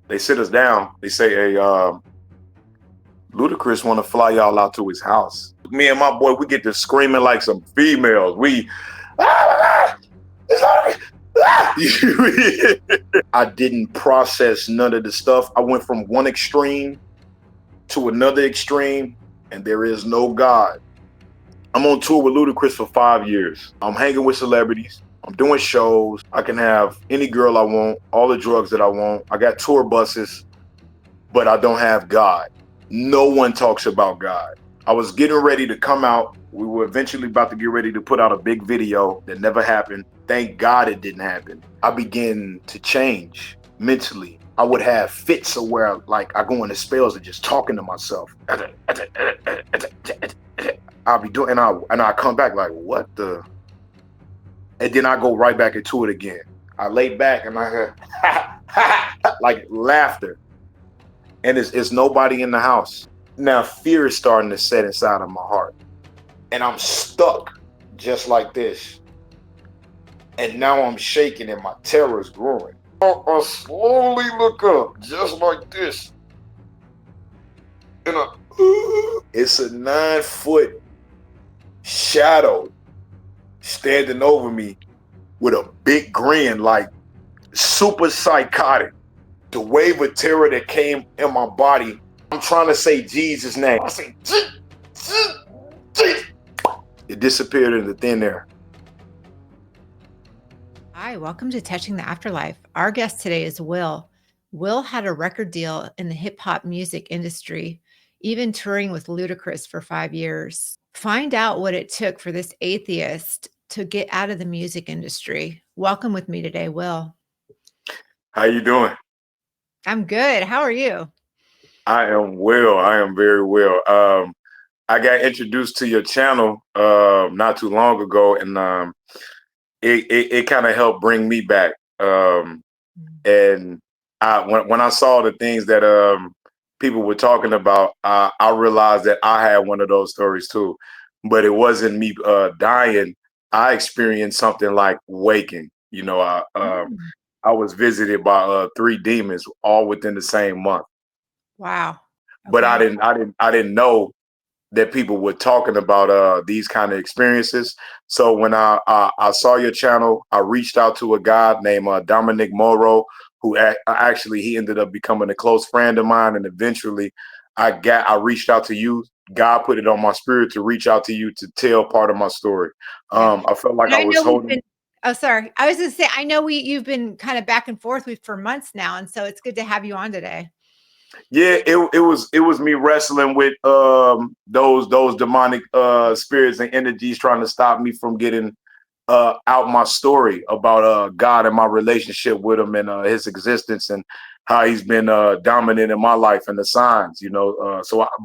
They sit us down. They say, hey, Ludacris want to fly y'all out to his house. Me and my boy, we get to screaming like some females. I didn't process none of the stuff. I went from one extreme to another extreme, and there is no God. I'm on tour with Ludacris for 5 years. I'm hanging with celebrities. I'm doing shows. I can have any girl I want, all the drugs that I want. I got tour buses, but I don't have God. No one talks about God. I was getting ready to come out. We were eventually about to get ready to put out a big video that never happened. Thank God it didn't happen. I began to change mentally. I would have fits of where like I go into spells of just talking to myself. I'll be doing and I come back like, what the? And then I go right back into it again. I lay back and I hear like laughter. And it's nobody in the house. Now fear is starting to set inside of my heart. And I'm stuck just like this. And now I'm shaking and my terror is growing. I slowly look up just like this. And it's a 9-foot shadow standing over me with a big grin, like super psychotic. The wave of terror that came in my body, I'm trying to say Jesus' name. I say, it disappeared into thin air. Hi, welcome to Touching the Afterlife. Our guest today is Will. Will had a record deal in the hip hop music industry, even touring with Ludacris for 5 years. Find out what it took for this atheist to get out of the music industry. Welcome with me today, Will. How you doing? I'm good. How are you? I am well. I am very well. I got introduced to your channel not too long ago, and it kind of helped bring me back. And when I saw the things that people were talking about, I realized that I had one of those stories too. But it wasn't me dying. I experienced something like waking. I was visited by 3 demons all within the same month. Wow. But Okay. I didn't know that people were talking about these kind of experiences. So when I saw your channel, I reached out to a guy named Dominic Morrow, who actually he ended up becoming a close friend of mine, and eventually I reached out to you. God put it on my spirit to reach out to you to tell part of my story. Yeah. I felt like And I I was know we've holding. been oh, sorry. I was gonna say, I know you've been kind of back and forth with for months now, and so it's good to have you on today. Yeah, it was me wrestling with those demonic spirits and energies trying to stop me from getting out my story about God and my relationship with him and his existence and how he's been dominant in my life and the signs,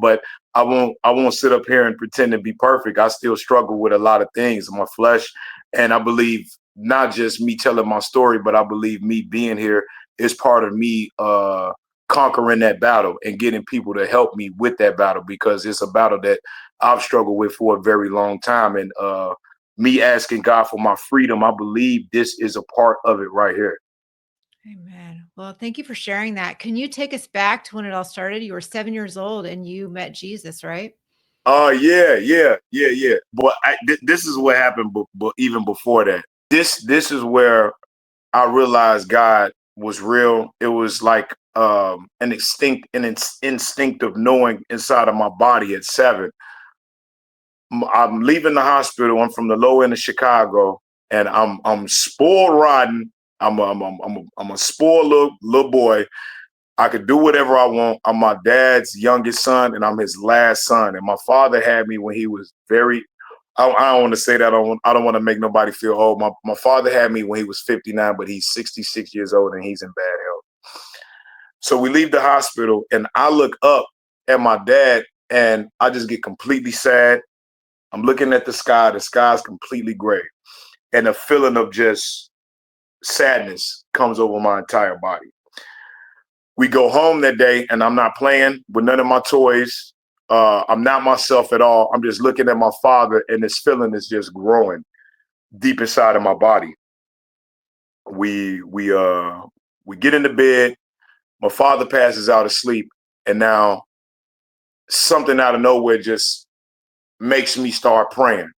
but I won't sit up here and pretend to be perfect. I still struggle with a lot of things in my flesh, and I believe not just me telling my story, but I believe me being here is part of me conquering that battle and getting people to help me with that battle, because it's a battle that I've struggled with for a very long time. And me asking God for my freedom, I believe this is a part of it right here. Amen. Well, thank you for sharing that. Can you take us back to when it all started? You were 7 years old and you met Jesus, right? Yeah. But this is what happened, but even before that, this is where I realized God was real. It was like an instinctive knowing inside of my body at 7. I'm leaving the hospital. I'm from the low end of Chicago, and I'm spoiled rotten. I'm a spoiled little boy. I could do whatever I want. I'm my dad's youngest son, and I'm his last son. And my father had me when he was very. I don't want to say that. I don't want to make nobody feel old. My father had me when he was 59, but he's 66 years old and he's in bad health. So we leave the hospital, and I look up at my dad, and I just get completely sad. I'm looking at the sky. The sky's completely gray, and a feeling of just sadness comes over my entire body. We go home that day, and I'm not playing with none of my toys. I'm not myself at all. I'm just looking at my father, and this feeling is just growing deep inside of my body. We get into bed. My father passes out asleep, and now something out of nowhere just makes me start praying.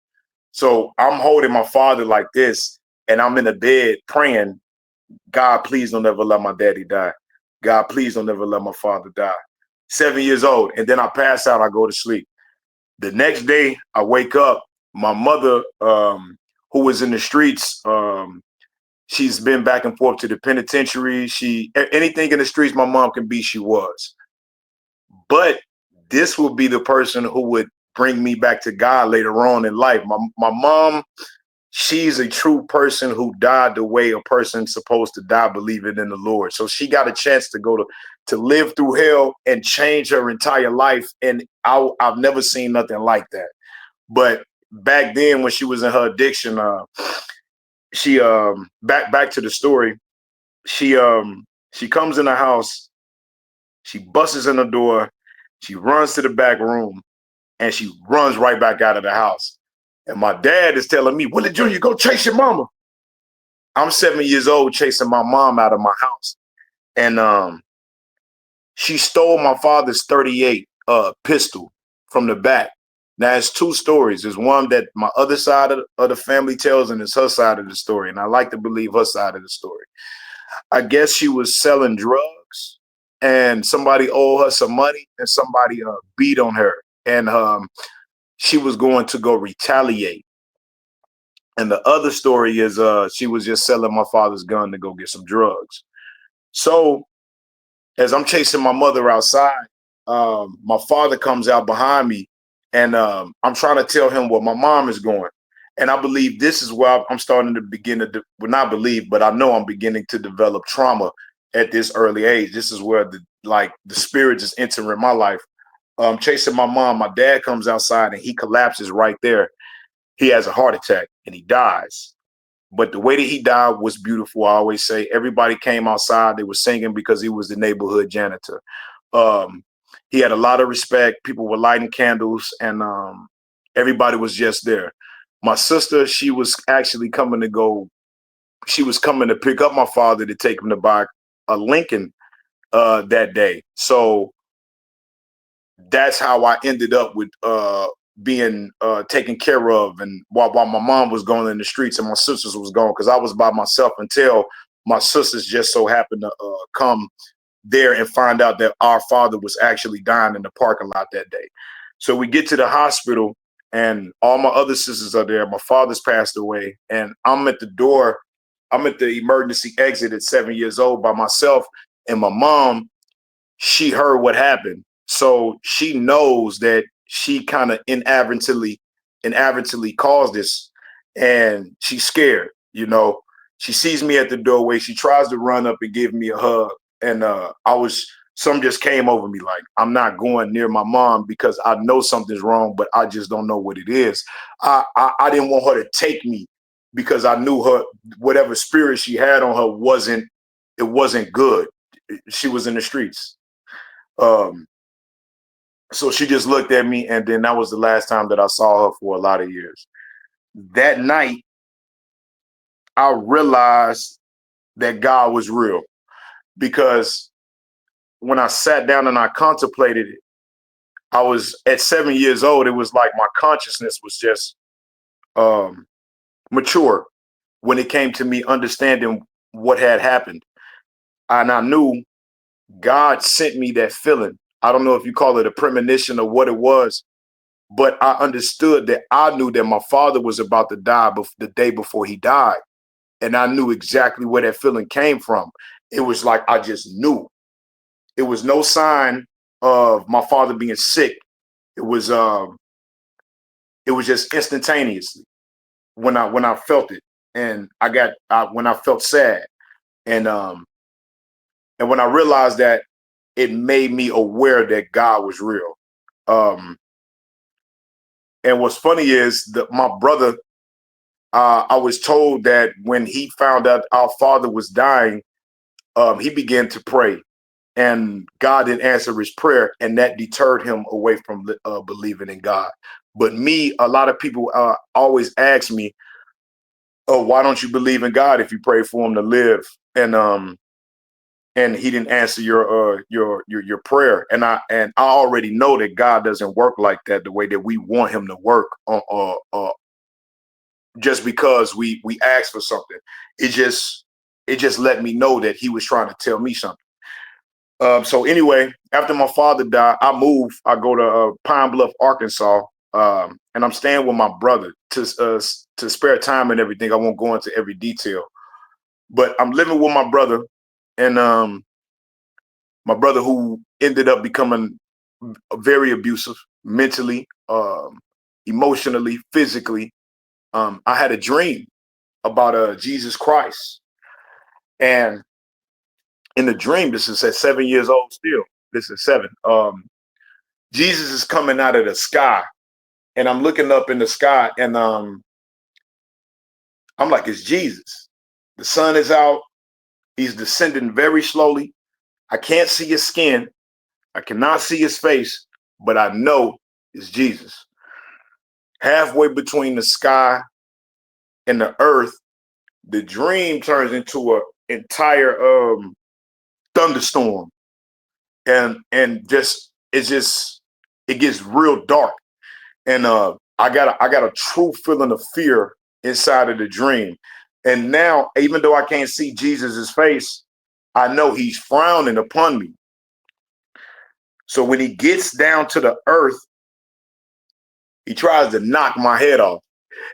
So I'm holding my father like this, and I'm in the bed praying, God, please don't ever let my daddy die. God, please don't ever let my father die. 7 years old. And then I pass out, I go to sleep. The next day, I wake up. My mother, who was in the streets, she's been back and forth to the penitentiary. Anything in the streets my mom can be, she was. But this would be the person who would bring me back to God later on in life. My mom, she's a true person who died the way a person's supposed to die, believing in the Lord. So she got a chance to go to live through hell and change her entire life. And I've never seen nothing like that. But back then, when she was in her addiction, she back to the story. She comes in the house, she busts in the door, she runs to the back room, and she runs right back out of the house. And my dad is telling me, Willie Jr., go chase your mama. I'm 7 years old chasing my mom out of my house. And she stole my father's 38 pistol from the back. Now, it's two stories. There's one that my other side of the family tells, and it's her side of the story. And I like to believe her side of the story. I guess she was selling drugs, and somebody owed her some money, and somebody beat on her. And she was going to go retaliate. And the other story is she was just selling my father's gun to go get some drugs. So as I'm chasing my mother outside, my father comes out behind me, and I'm trying to tell him where my mom is going. And I believe this is where I'm starting to begin to, well, not believe, but I know I'm beginning to develop trauma at this early age. This is where the spirit is entering my life. Chasing my mom, my dad comes outside and he collapses right there. He has a heart attack and he dies. But the way that he died was beautiful. I always say everybody came outside. They were singing because he was the neighborhood janitor. Um, he had a lot of respect. People were lighting candles, and everybody was just there. My sister, she was actually coming to go. She was coming to pick up my father to take him to buy a Lincoln that day. So that's how I ended up with being taken care of, and while my mom was going in the streets and my sisters was gone, because I was by myself until my sisters just so happened to come there and find out that our father was actually dying in the parking lot that day. So we get to the hospital, and all my other sisters are there. My father's passed away, and I'm at the door. I'm at the emergency exit at 7 years old by myself, and my mom, she heard what happened. So she knows that she kind of inadvertently caused this, and she's scared, you know. She sees me at the doorway. She tries to run up and give me a hug. And some just came over me, like, I'm not going near my mom because I know something's wrong, but I just don't know what it is. I didn't want her to take me because I knew her, whatever spirit she had on her wasn't good. She was in the streets. Um, so she just looked at me, and then that was the last time that I saw her for a lot of years. That night, I realized that God was real, because when I sat down and I contemplated it, I was at 7 years old. It was like my consciousness was just um, mature when it came to me understanding what had happened. And I knew God sent me that feeling. I don't know if you call it a premonition or what it was, but I understood that I knew that my father was about to die the day before he died. And I knew exactly where that feeling came from. It was like I just knew. It was no sign of my father being sick. It was just instantaneously when I felt it, and when I felt sad, and when I realized that, it made me aware that God was real. Um, and what's funny is that my brother, I was told that when he found out our father was dying, he began to pray, and God didn't answer his prayer, and that deterred him away from believing in God. But me, a lot of people always ask me, "Oh, why don't you believe in God if you pray for him to live?" And and he didn't answer your prayer. And I already know that God doesn't work like that, the way that we want him to work, just because we asked for something. It just let me know that he was trying to tell me something. So anyway, after my father died, I moved. I go to Pine Bluff, Arkansas, and I'm staying with my brother to spare time and everything. I won't go into every detail, but I'm living with my brother, and my brother who ended up becoming very abusive mentally, emotionally, physically. I had a dream about Jesus Christ, and in the dream, this is at 7 years old still. This is seven. Jesus is coming out of the sky, and I'm looking up in the sky, and I'm like, it's Jesus. The sun is out. He's descending very slowly. I can't see his skin. I cannot see his face, but I know it's Jesus. Halfway between the sky and the earth, the dream turns into an entire thunderstorm, and just it gets real dark, and I got a true feeling of fear inside of the dream. And now, even though I can't see Jesus's face, I know he's frowning upon me. So when he gets down to the earth, he tries to knock my head off.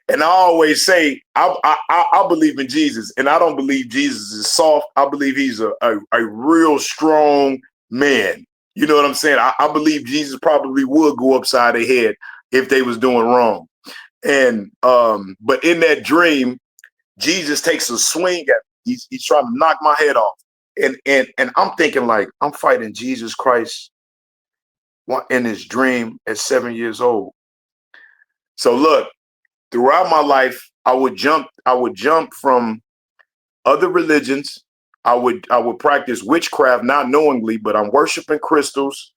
And I always say, I believe in Jesus, and I don't believe Jesus is soft. I believe he's a real strong man. You know what I'm saying? I believe Jesus probably would go upside their head if they was doing wrong. And but in that dream, Jesus takes a swing at me. He's trying to knock my head off. And I'm thinking, like, I'm fighting Jesus Christ in his dream at 7 years old. So look, throughout my life, I would jump from other religions. I would practice witchcraft, not knowingly, but I'm worshiping crystals.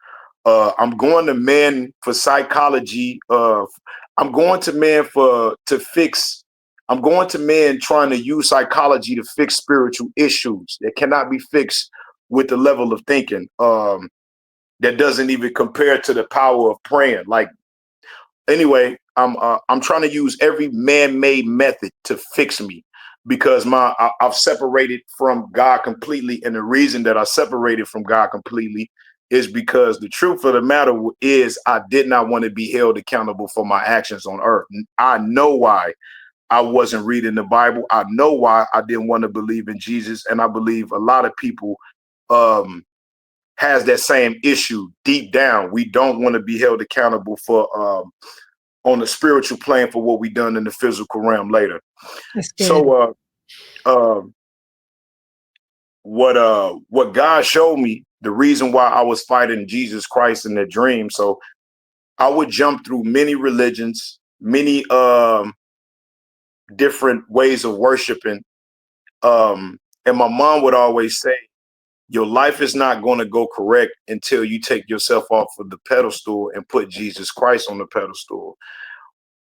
I'm going to men for psychology. I'm going to men for to fix. I'm going to men trying to use psychology to fix spiritual issues that cannot be fixed with the level of thinking, that doesn't even compare to the power of praying. Like, anyway, I'm trying to use every man-made method to fix me, because I've separated from God completely, and the reason that I separated from God completely is because the truth of the matter is I did not want to be held accountable for my actions on earth. I know why I wasn't reading the Bible. I know why I didn't want to believe in Jesus, and I believe a lot of people um, has that same issue deep down. We don't want to be held accountable for on the spiritual plane for what we done in the physical realm later. That's good. So what God showed me, the reason why I was fighting Jesus Christ in that dream. So I would jump through many religions, many different ways of worshiping. And my mom would always say, your life is not going to go correct until you take yourself off of the pedestal and put Jesus Christ on the pedestal.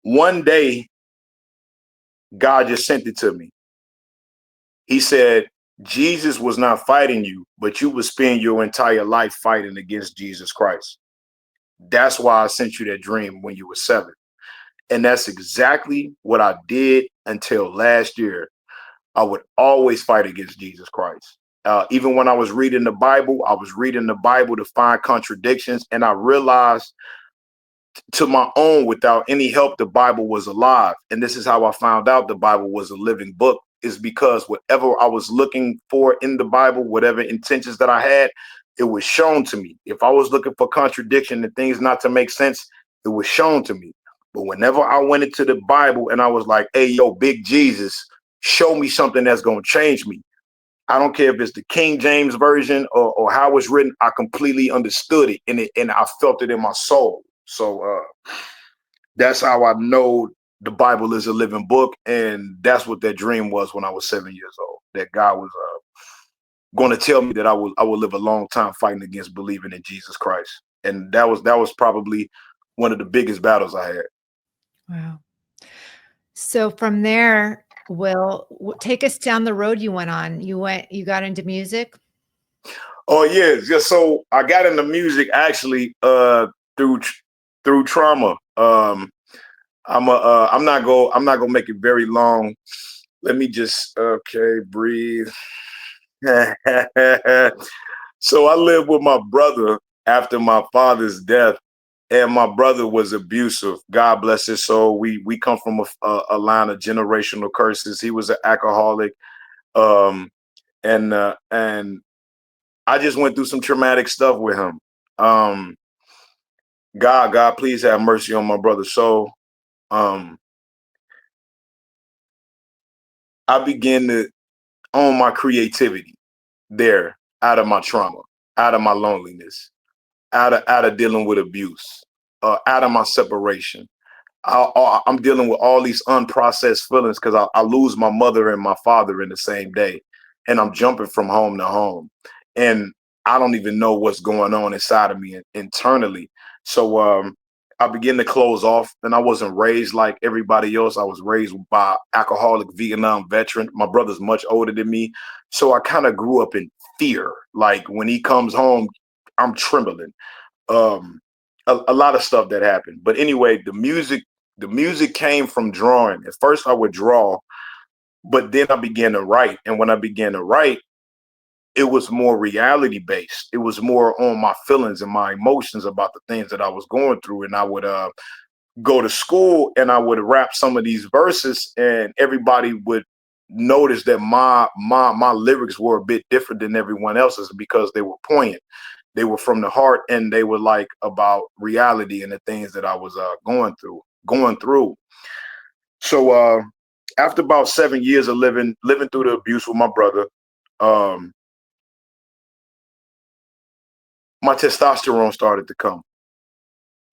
One day, God just sent it to me. He said, Jesus was not fighting you, but you would spend your entire life fighting against Jesus Christ. That's why I sent you that dream when you were 7. And that's exactly what I did until last year. I would always fight against Jesus Christ. Even when I was reading the Bible, I was reading the Bible to find contradictions. And I realized to my own, without any help, the Bible was alive. And this is how I found out the Bible was a living book, is because whatever I was looking for in the Bible, whatever intentions that I had, it was shown to me. If I was looking for contradiction and things not to make sense, it was shown to me. But whenever I went into the Bible and I was like, hey, yo, big Jesus, show me something that's going to change me. I don't care if it's the King James version or how it's written. I completely understood it, and I felt it in my soul. So that's how I know the Bible is a living book, and that's what that dream was when I was 7 years old. That God was going to tell me that I would live a long time fighting against believing in Jesus Christ, and that was probably one of the biggest battles I had. Wow. So from there, Will, take us down the road you went on. You got into music. Oh yeah, just so I got into music actually through through trauma. I'm not gonna make it very long. Let me just okay breathe. So I lived with my brother after my father's death, and my brother was abusive. God bless his soul. We come from a line of generational curses. He was an alcoholic, um, and I just went through some traumatic stuff with him. Um, God, please have mercy on my brother's soul. Um, I began to own my creativity there, out of my trauma, out of my loneliness, out of dealing with abuse, out of my separation. I'm dealing with all these unprocessed feelings because I lose my mother and my father in the same day, and I'm jumping from home to home, and I don't even know what's going on inside of me internally. So I begin to close off, and I wasn't raised like everybody else. I was raised by alcoholic Vietnam veteran. My brother's much older than me, so I kind of grew up in fear. Like when he comes home, I'm trembling. Um, a lot of stuff that happened. But anyway, the music came from drawing. At first I would draw, but then I began to write. And when I began to write, it was more reality based. It was more on my feelings and my emotions about the things that I was going through. And I would go to school and I would rap some of these verses, and everybody would notice that my lyrics were a bit different than everyone else's because they were poignant. They were from the heart, and they were like about reality and the things that I was going through. So after about 7 years of living through the abuse with my brother, um, my testosterone started to come.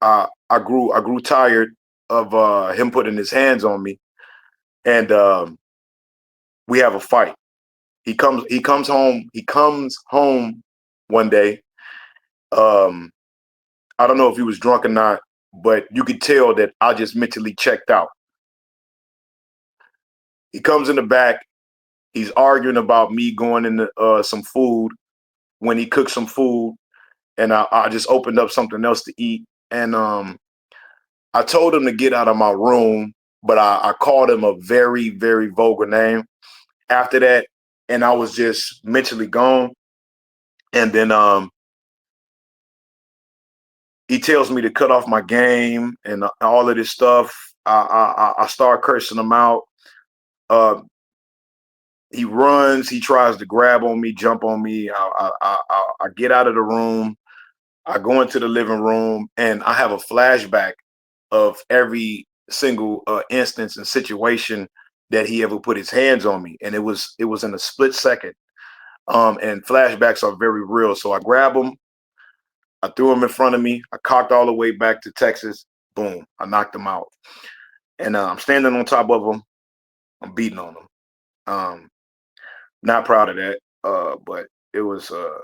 I grew tired of him putting his hands on me, and we have a fight. He comes home one day. Um, I don't know if he was drunk or not, but you could tell that I just mentally checked out. He comes in the back. He's arguing about me going into some food when he cooked some food, and I just opened up something else to eat. And I told him to get out of my room, but I called him a very, very vulgar name after that. And I was just mentally gone. And then he tells me to cut off my game and all of this stuff. I start cursing him out. Uh, he runs. He tries to grab on me, jump on me. I get out of the room. I go into the living room, and I have a flashback of every single instance and situation that he ever put his hands on me, and it was in a split second. And flashbacks are very real. So I grab him, I threw him in front of me, I cocked all the way back to Texas. Boom, I knocked him out, and I'm standing on top of him. I'm beating on him. Um, Not proud of that, but it was uh,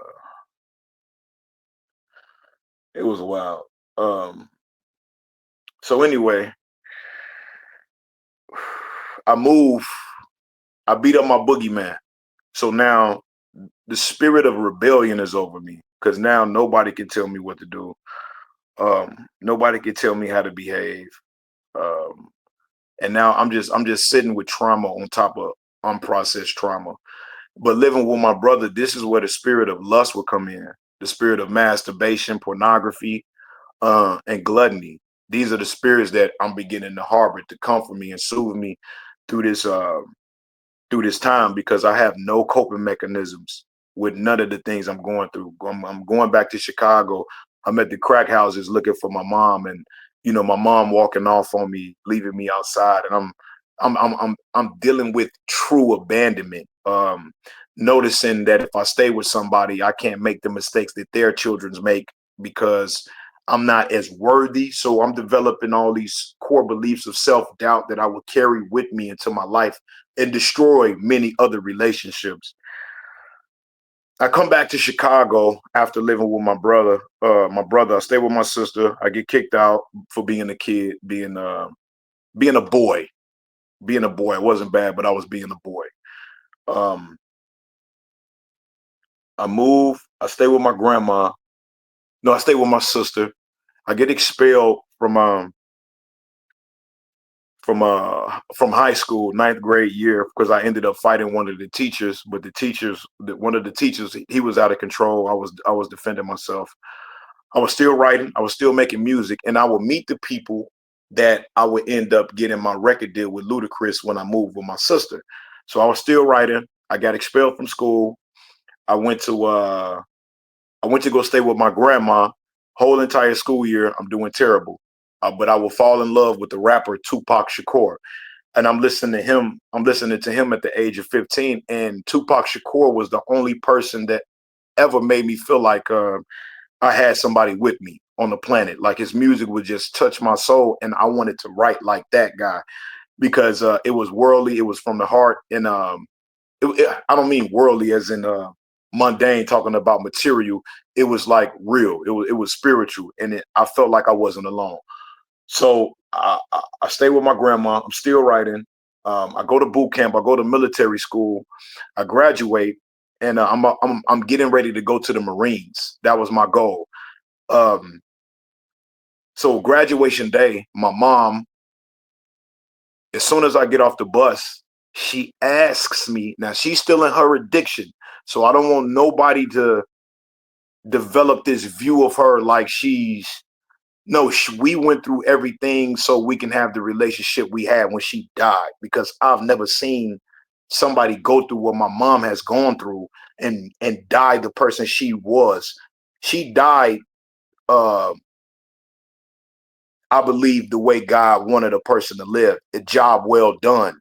it was wild. Um, so anyway, I move. I beat up my boogeyman. So now the spirit of rebellion is over me because now nobody can tell me what to do. Nobody can tell me how to behave. Um, and now I'm just sitting with trauma on top of unprocessed trauma. But living with my brother, this is where the spirit of lust will come in. The spirit of masturbation, pornography, and gluttony. These are the spirits that I'm beginning to harbor to comfort me and soothe me through this time because I have no coping mechanisms with none of the things I'm going through. I'm going back to Chicago. I'm at the crack houses looking for my mom, and my mom walking off on me, leaving me outside, and I'm dealing with true abandonment. Noticing that if I stay with somebody, I can't make the mistakes that their children's make because I'm not as worthy. So I'm developing all these core beliefs of self doubt that I will carry with me into my life and destroy many other relationships. I come back to Chicago after living with my brother. I stay with my sister. I get kicked out for being a kid, being a boy, being a boy. It wasn't bad, but I was being a boy. Um, I move. I stay with my grandma. No, I stay with my sister. I get expelled from high school, ninth grade year, because I ended up fighting one of the teachers. But one of the teachers, he was out of control. I was defending myself. I was still writing. I was still making music, and I would meet the people that I would end up getting my record deal with Ludacris when I moved with my sister. So I was still writing. I got expelled from school. I went to uh, I went to go stay with my grandma. Whole entire school year, I'm doing terrible. But I will fall in love with the rapper Tupac Shakur, and I'm listening to him. I'm listening to him at the age of 15, and Tupac Shakur was the only person that ever made me feel like I had somebody with me on the planet. Like his music would just touch my soul, and I wanted to write like that guy because it was worldly, it was from the heart, and I don't mean worldly as in mundane, talking about material. It was like real. It was spiritual, and I felt like I wasn't alone. So I stay with my grandma. I'm still writing. I go to boot camp. I go to military school. I graduate, and I'm getting ready to go to the Marines. That was my goal. Um, so graduation day, my mom, as soon as I get off the bus, she asks me. Now she's still in her addiction, so I don't want nobody to develop this view of her like she's no, we went through everything so we can have the relationship we had when she died. Because I've never seen somebody go through what my mom has gone through and die the person she was. She died, uh, I believe, the way God wanted a person to live. A job well done.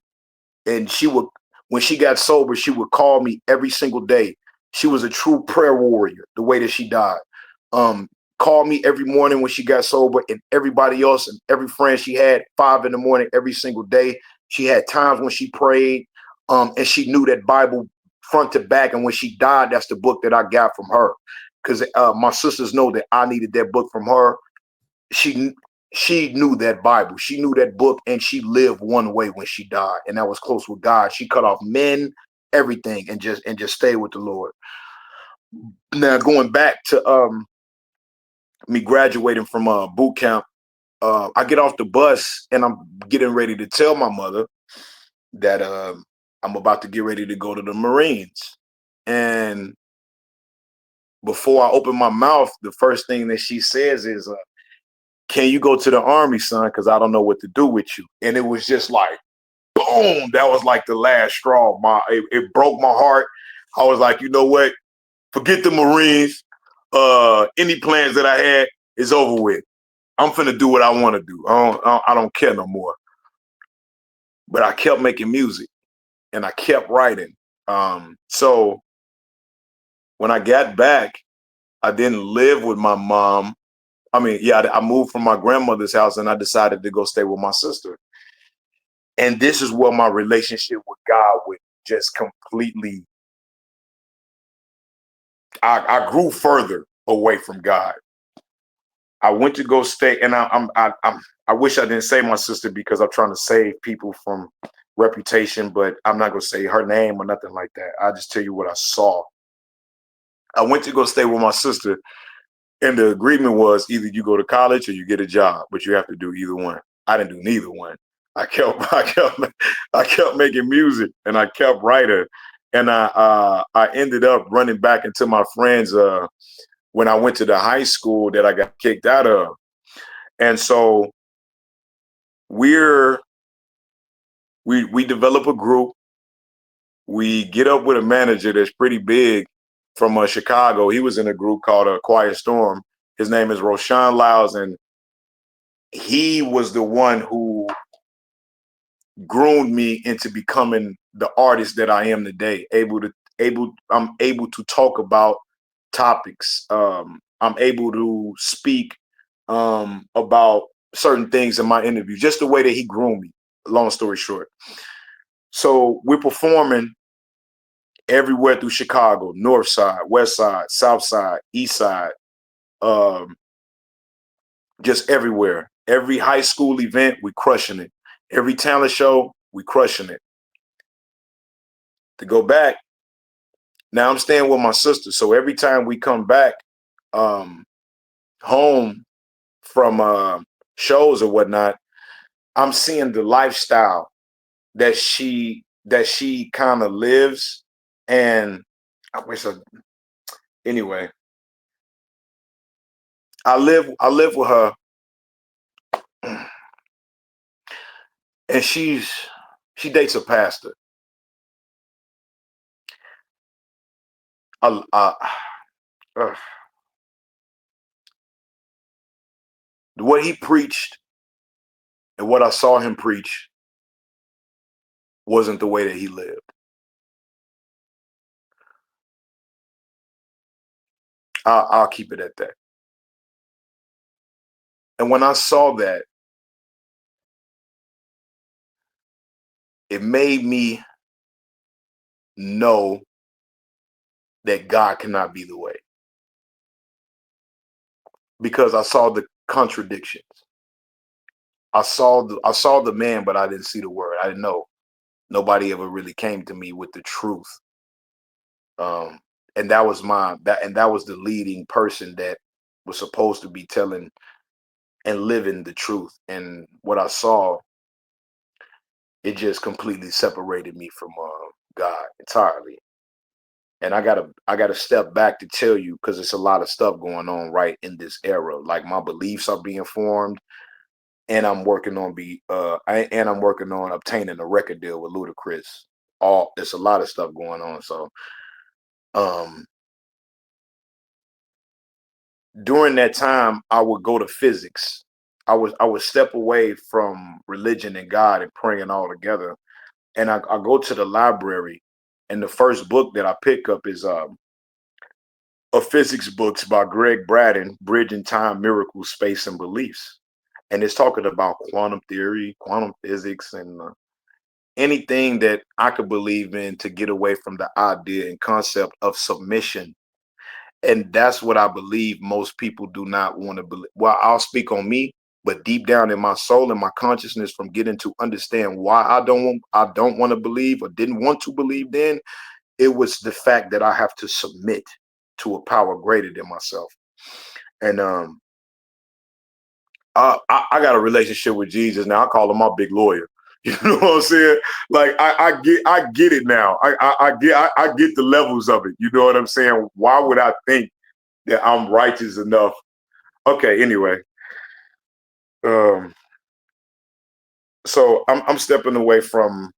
And she would, when she got sober, she would call me every single day. She was a true prayer warrior the way that she died. um Called me every morning when she got sober, and everybody else and every friend she had, 5 in the morning every single day. She had times when she prayed, and she knew that Bible front to back, and when she died, that's the book that I got from her, because my sisters know that I needed that book from her. She she knew that Bible. She knew that book, and she lived one way when she died, and that was close with God. She cut off men, everything, and just stayed with the Lord. Now going back to me graduating from boot camp, I get off the bus and I'm getting ready to tell my mother that I'm about to get ready to go to the Marines. And before I open my mouth, the first thing that she says is, "Can you go to the Army, son? Because I don't know what to do with you." And it was just like, boom, that was like the last straw. It broke my heart. I was like, you know what? Forget the Marines. Any plans that I had is over with. I'm finna do what I want to do. I don't care no more. But I kept making music and I kept writing. So when I got back, I didn't live with my mom. I mean, yeah, I moved from my grandmother's house and I decided to go stay with my sister. And this is where my relationship with God would just completely, I grew further away from God. I went to go stay, and I wish I didn't say my sister because I'm trying to save people from reputation, but I'm not gonna say her name or nothing like that. I just tell you what I saw. I went to go stay with my sister, and the agreement was either you go to college or you get a job, but you have to do either one. I didn't do neither one. I kept making music, and I kept writing, and I ended up running back into my friends when I went to the high school that I got kicked out of. And so we're we develop a group. We get up with a manager that's pretty big from Chicago. He was in a group called Quiet Storm. His name is Roshan Lyles, and he was the one who groomed me into becoming the artist that I am today. I'm able to talk about topics. I'm able to speak about certain things in my interview, just the way that he groomed me. Long story short. So we're performing everywhere through Chicago: North Side, West Side, South Side, East Side, um, just everywhere. Every high school event, we crushing it. Every talent show, we crushing it. To go back, Now I'm staying with my sister. So every time we come back um, home from shows or whatnot, I'm seeing the lifestyle that she kind of lives. And I wish I anyway, I live with her, and she dates a pastor. I, I, uh, what he preached and what I saw him preach wasn't the way that he lived. I'll keep it at that. And when I saw that, it made me know that God cannot be the way, because I saw the contradictions. I saw the man, but I didn't see the word. I didn't know. Nobody ever really came to me with the truth. Um, and that was the leading person that was supposed to be telling and living the truth. And what I saw, it just completely separated me from God entirely. And I gotta step back to tell you, because it's a lot of stuff going on right in this era. Like, my beliefs are being formed, and I'm working on obtaining a record deal with Ludacris. All There's a lot of stuff going on. So um during that time, I would go to physics. I would step away from religion and God and praying all together, and I go to the library, and the first book that I pick up is a physics books by Greg Braden, Bridging Time, Miracles, Space, and Beliefs. And it's talking about quantum theory, quantum physics, and anything that I could believe in to get away from the idea and concept of submission. And that's what I believe most people do not want to believe. Well, I'll speak on me, but deep down in my soul and my consciousness, from getting to understand why I don't want to believe or didn't want to believe then, it was the fact that I have to submit to a power greater than myself. And I got a relationship with Jesus now. I call him my big lawyer. You know what I'm saying? Like, I get it now. I get the levels of it. You know what I'm saying? Why would I think that I'm righteous enough? Okay, anyway. Um, so I'm stepping away from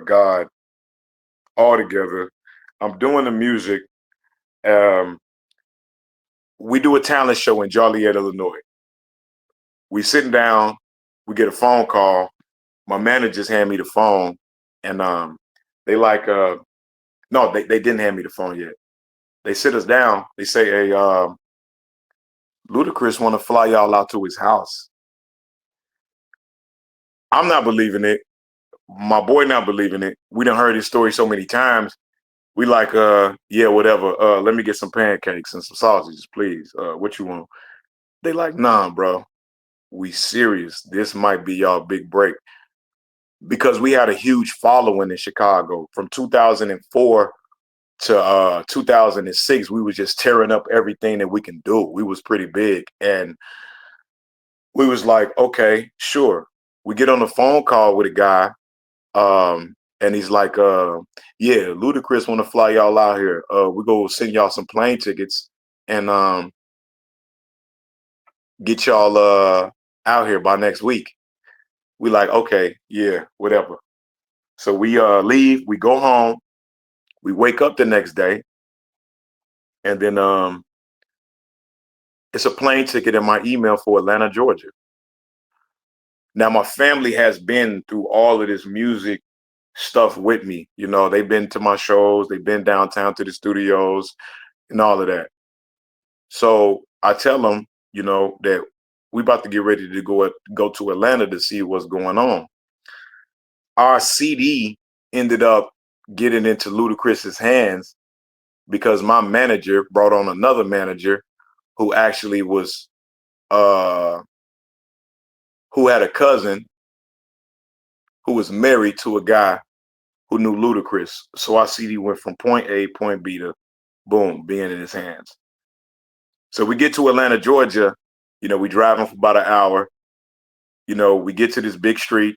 God altogether. I'm doing the music. Um, we do a talent show in Joliet, Illinois. We sitting down, we get a phone call. My managers hand me the phone, and they like no, they didn't hand me the phone yet. They sit us down, they say, hey, Ludacris wanna fly y'all out to his house. I'm not believing it. My boy not believing it. We done heard his story so many times. We like, yeah, whatever. Let me get some pancakes and some sausages, please. What you want? They like, nah, bro. We serious. This might be y'all big break. Because we had a huge following in Chicago from 2004 to 2006. We was just tearing up everything that we can do. We was pretty big, and we was like, okay, sure. We get on a phone call with a guy, and he's like, yeah, Ludacris want to fly y'all out here. We go send y'all some plane tickets and get y'all out here by next week. We like, okay, yeah, whatever. So we leave, we go home, we wake up the next day, and then it's a plane ticket in my email for Atlanta, Georgia. Now, my family has been through all of this music stuff with me. You know, they've been to my shows, they've been downtown to the studios and all of that. So I tell them, that we about to get ready to go to Atlanta to see what's going on. Our CD ended up getting into Ludacris's hands because my manager brought on another manager who actually was uh who had a cousin who was married to a guy who knew Ludacris. So our CD went from point A, point B to boom, being in his hands. So we get to Atlanta, Georgia. We driving for about an hour. We get to this big street.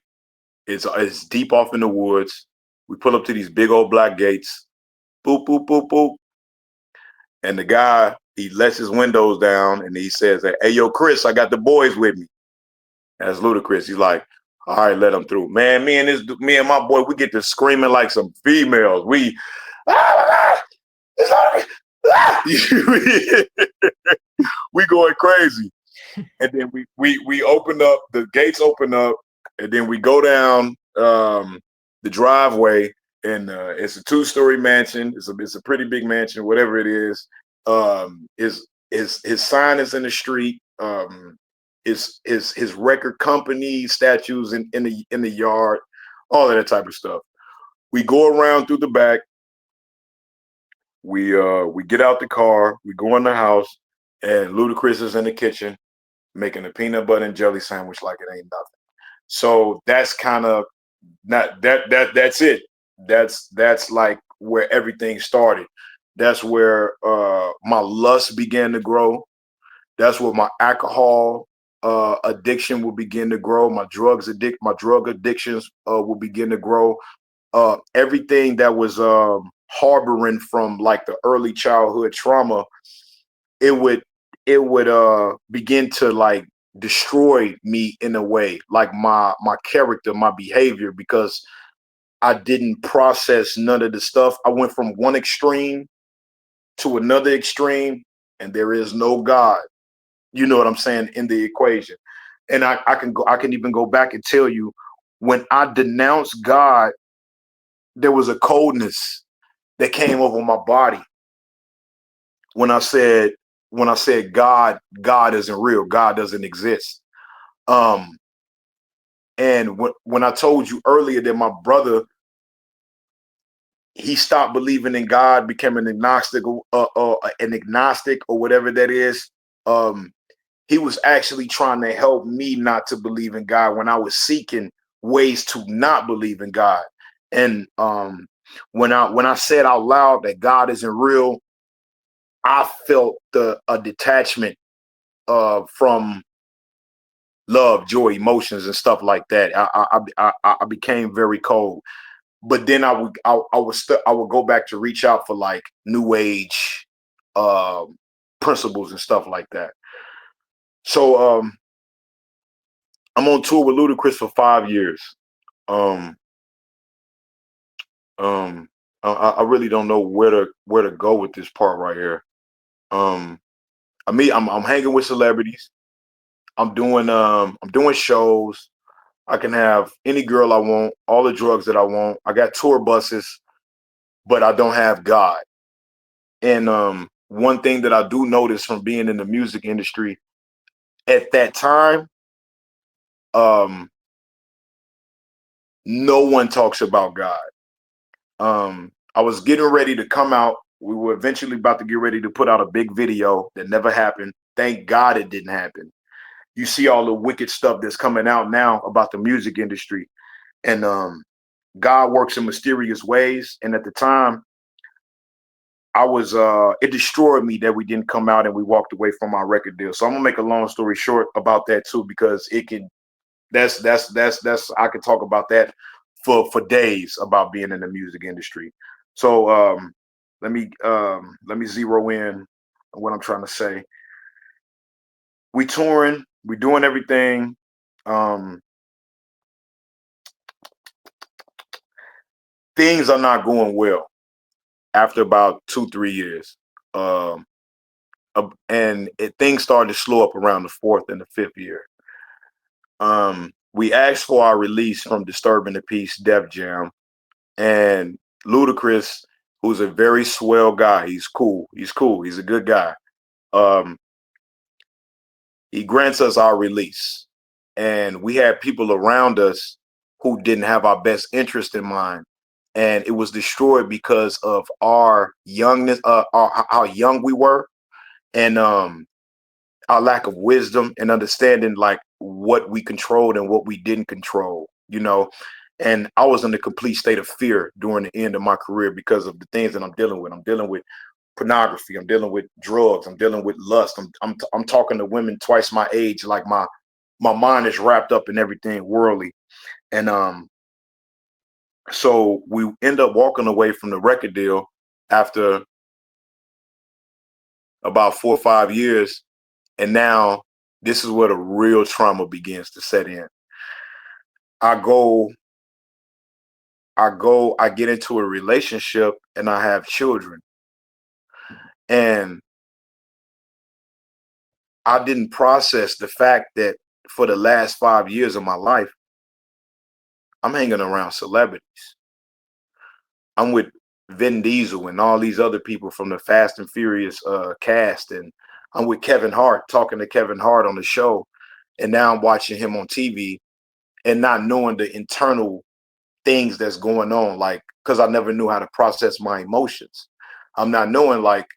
It's deep off in the woods. We pull up to these big old black gates. Boop, boop, boop, boop. And the guy, he lets his windows down and he says, "Hey, yo, Chris, I got the boys with me." That's Ludacris. He's like, "All right, let them through." Man, me and my boy, we get to screaming like some females. We, ah, ah, we going crazy. And then we open up, the gates open up, and then we go down the driveway, and it's a 2-story mansion. It's a pretty big mansion, whatever it is. His sign is in the street. His record company statues in the yard, all of that type of stuff. We go around through the back. We get out the car. We go in the house, and Ludacris is in the kitchen making a peanut butter and jelly sandwich like it ain't nothing. So that's kind of not that's it. That's like where everything started. That's where my lust began to grow. That's where my alcohol addiction will begin to grow. My drug addictions will begin to grow. Everything that was harboring from like the early childhood trauma, it would begin to like destroy me in a way, like my character, my behavior, because I didn't process none of the stuff. I went from one extreme to another extreme, and there is no God. You know what I'm saying, in the equation. And I can even go back and tell you, when I denounced God, there was a coldness that came over my body when I said God isn't real, God doesn't exist. Um, and when I told you earlier that my brother, he stopped believing in God, became an agnostic or whatever that is. Um, he was actually trying to help me not to believe in God when I was seeking ways to not believe in God. And when I said out loud that God isn't real, I felt a detachment from love, joy, emotions, and stuff like that. I became very cold. But then I would go back to reach out for like new age uh, principles and stuff like that. So I'm on tour with Ludacris for 5 years. Um, I really don't know where to go with this part right here. Um, I'm hanging with celebrities. I'm doing shows. I can have any girl I want, all the drugs that I want. I got tour buses, but I don't have God. And one thing that I do notice from being in the music industry at that time, um, no one talks about God. I was getting ready to come out. We were eventually about to get ready to put out a big video that never happened. Thank God it didn't happen. You see all the wicked stuff that's coming out now about the music industry, and God works in mysterious ways. And at the time, I was it destroyed me that we didn't come out and we walked away from our record deal. So I'm gonna make a long story short about that too, because it can that's I could talk about that for days about being in the music industry. So let me zero in on what I'm trying to say. We touring, we doing everything. Um, Things are not going well after about 2 3 years. Um, things started to slow up around the fourth and the fifth year. We asked for our release from Disturbing the Peace, Def Jam, and Ludacris, who's a very swell guy. He's cool. He's cool. He's a good guy. Um, he grants us our release, and we had people around us who didn't have our best interest in mind, and it was destroyed because of our youngness, how young we were, and our lack of wisdom and understanding like what we controlled and what we didn't control. And I was in a complete state of fear during the end of my career because of the things that I'm dealing with. I'm dealing with pornography. I'm dealing with drugs. I'm dealing with lust. I'm talking to women twice my age. Like my mind is wrapped up in everything worldly. And so we end up walking away from the record deal after about 4 or 5 years. And now this is where the real trauma begins to set in. I go, I get into a relationship and I have children. And I didn't process the fact that for the last 5 years of my life, I'm hanging around celebrities. I'm with Vin Diesel and all these other people from the Fast and Furious cast. And I'm with Kevin Hart, talking to Kevin Hart on the show. And now I'm watching him on TV and not knowing the internal things that's going on, like, because I never knew how to process my emotions. I'm not knowing, like,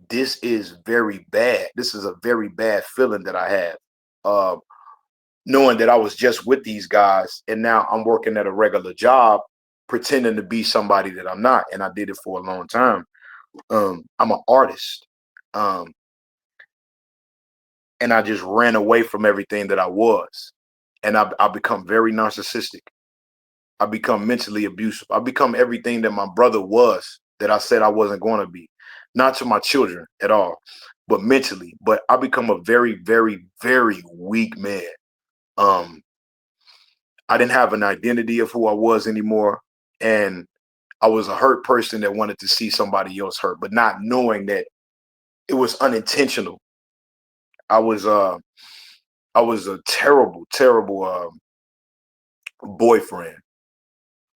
this is very bad. This is a very bad feeling that I have. Uh, Knowing that I was just with these guys and now I'm working at a regular job, pretending to be somebody that I'm not. And I did it for a long time. I'm an artist. Um, and I just ran away from everything that I was. And I become very narcissistic. I become mentally abusive. I become everything that my brother was that I said I wasn't going to be. Not to my children at all, but mentally. But I become a very, very, very weak man. Um, I didn't have an identity of who I was anymore. And I was a hurt person that wanted to see somebody else hurt, but not knowing that it was unintentional. I was uh I was a terrible, terrible boyfriend.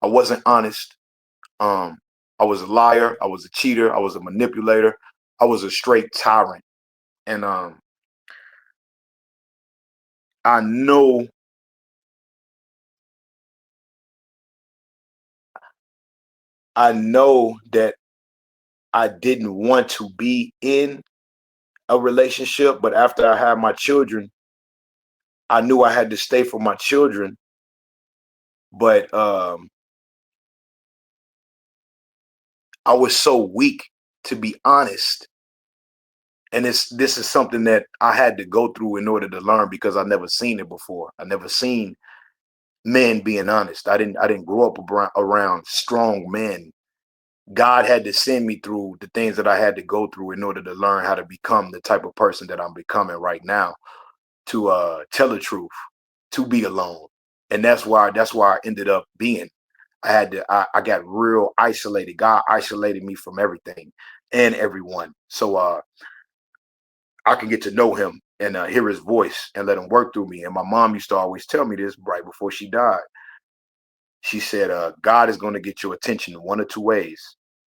I wasn't honest. Um, I was a liar. I was a cheater. I was a manipulator. I was a straight tyrant. And I know I know that I didn't want to be in a relationship, but after I had my children, I knew I had to stay for my children. But I was so weak, to be honest. And this is something that I had to go through in order to learn, because I never seen it before. I never seen men being honest. I didn't grow up around strong men. God had to send me through the things that I had to go through in order to learn how to become the type of person that I'm becoming right now, to tell the truth, to be alone. And that's why I ended up being. I got real isolated. God isolated me from everything and everyone. So I can get to know him and hear his voice and let him work through me. And my mom used to always tell me this right before she died. She said, God is going to get your attention in one or two ways.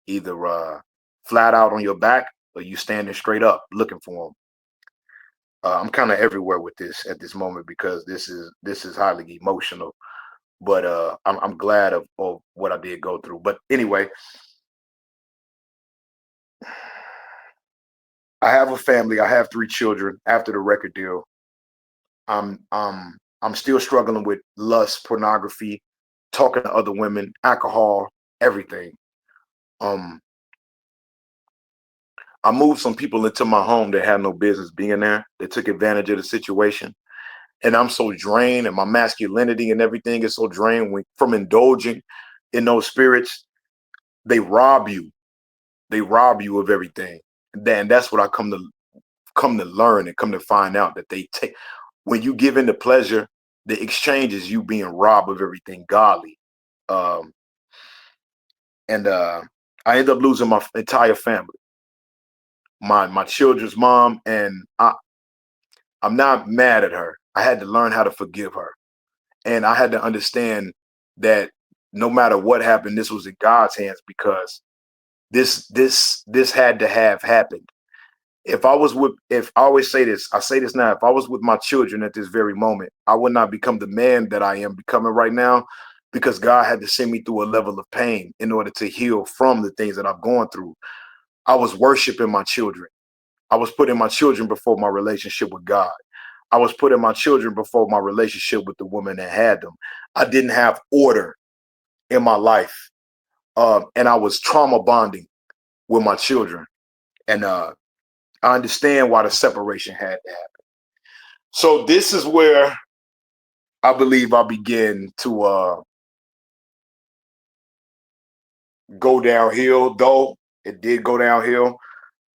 Either flat out on your back, or you standing straight up looking for him. I'm kind of everywhere with this at this moment because this is highly emotional. But I'm glad of what I did go through. But anyway, I have a family. I have 3 children. After the record deal, I'm still struggling with lust, pornography, talking to other women, alcohol, everything. Um, I moved some people into my home that had no business being there. They took advantage of the situation. And I'm so drained, and my masculinity and everything is so drained from indulging in those spirits. They rob you. They rob you of everything. And then that's what I come to learn and come to find out, that they take, when you give in to pleasure, the exchange is you being robbed of everything godly. Um, and I end up losing my entire family, my children's mom, and I'm not mad at her. I had to learn how to forgive her, and I had to understand that no matter what happened, this was in God's hands, because this had to have happened. If I always say this, I say this now, if I was with my children at this very moment, I would not become the man that I am becoming right now, because God had to send me through a level of pain in order to heal from the things that I've gone through. I was worshiping my children. I was putting my children before my relationship with God. I was putting my children before my relationship with the woman that had them. I didn't have order in my life, and I was trauma bonding with my children. And I understand why the separation had to happen. So this is where I believe I began to go downhill, though it did go downhill.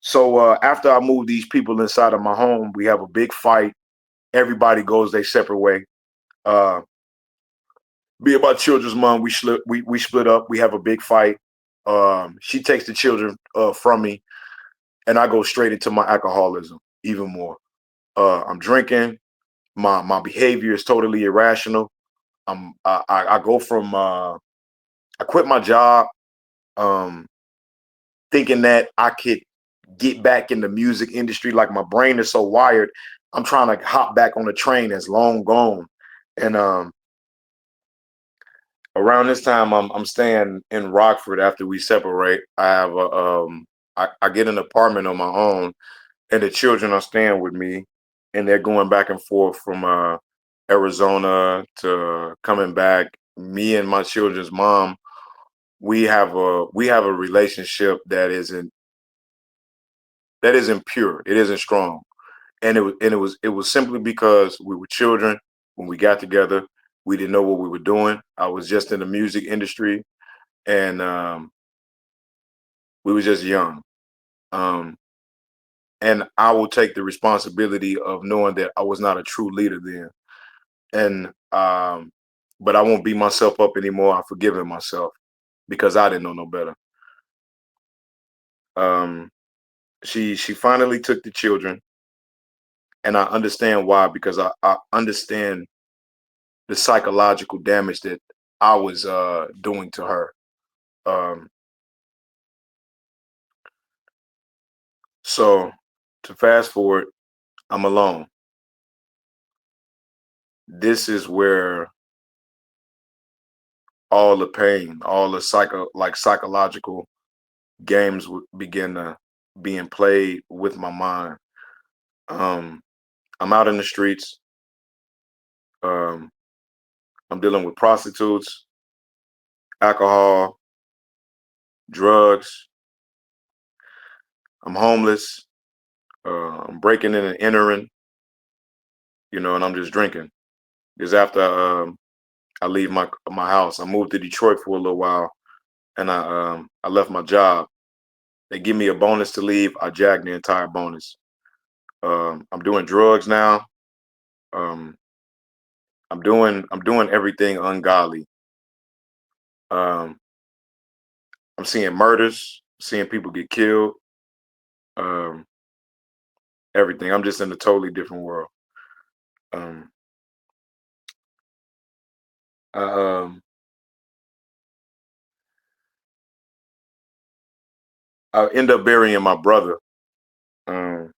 So after I moved these people inside of my home, we have a big fight. Everybody goes their separate way. Uh, Me and my children's mom, we split up. We have a big fight. She takes the children from me, and I go straight into my alcoholism even more. I'm drinking. My behavior is totally irrational. I go from I quit my job, um, thinking that I could get back in the music industry. Like my brain is so wired, I'm trying to hop back on the train that's long gone. And around this time, I'm staying in Rockford after we separate. I get an apartment on my own, and the children are staying with me, and they're going back and forth from Arizona to coming back. Me and my children's mom, we have a relationship that isn't pure. It isn't strong, and it was simply because we were children when we got together. We didn't know what we were doing. I was just in the music industry, and we were just young. Um, and I will take the responsibility of knowing that I was not a true leader then. And but I won't beat myself up anymore. I've forgiven myself because I didn't know no better. Um, she finally took the children, and I understand why, because I understand the psychological damage that I was doing to her. Um, so to fast forward, I'm alone. This is where all the pain, all the psychological games would begin to being played with my mind. Um, I'm out in the streets. Um, I'm dealing with prostitutes, alcohol, drugs. I'm homeless. I'm breaking in and entering, and I'm just drinking. Because after I leave my house, I moved to Detroit for a little while, and I left my job. They give me a bonus to leave. I jag the entire bonus. I'm doing drugs now. Um, I'm doing everything ungodly. Um, I'm seeing murders, seeing people get killed, um, everything. I'm just in a totally different world. Um, I, um, I end up burying my brother um,